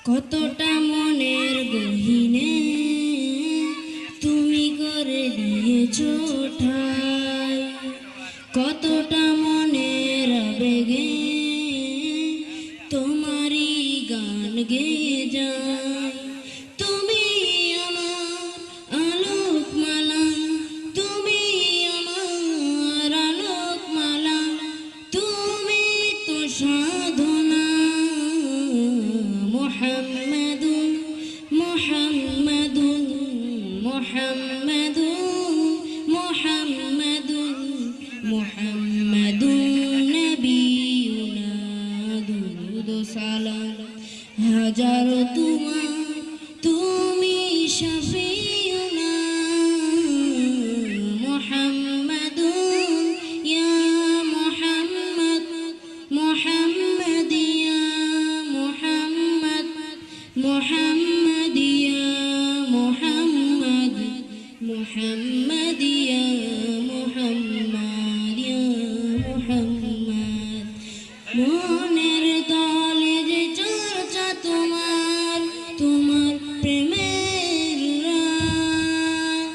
কতটা মনের গহীনে তুমি করে দিয়েছো ঠাই, কতটা মনের আবেগে তোমারই গান গেয়ে যায়। তুমি আমার আলোকমালা, তুমি আমার আলোকমালা, তুমি তো সাধনা। মুহাম্মাদুন মুহাম্মাদুন মুহাম্মাদুন মুহাম্মাদুন মুহাম্মাদুন নবিয়ুনা দুরুদ সালাম হাজার তোমার, তুমি শফিউনা। মুহাম্মাদুন ইয়া মুহাম্মদ, মুহাম্মদ ইয়া মুহাম্মদ, মুহাম্মদ ইয়া মুহাম্মদ, মুহাম্মদ ইয়া মুহাম্মদ ইয়া মুহাম্মদ। মনের দলে যে চর্চা তোমার, তোমার প্রেমের রাত,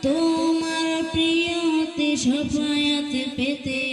তোমার প্রিয়তে সফায়াত পেতে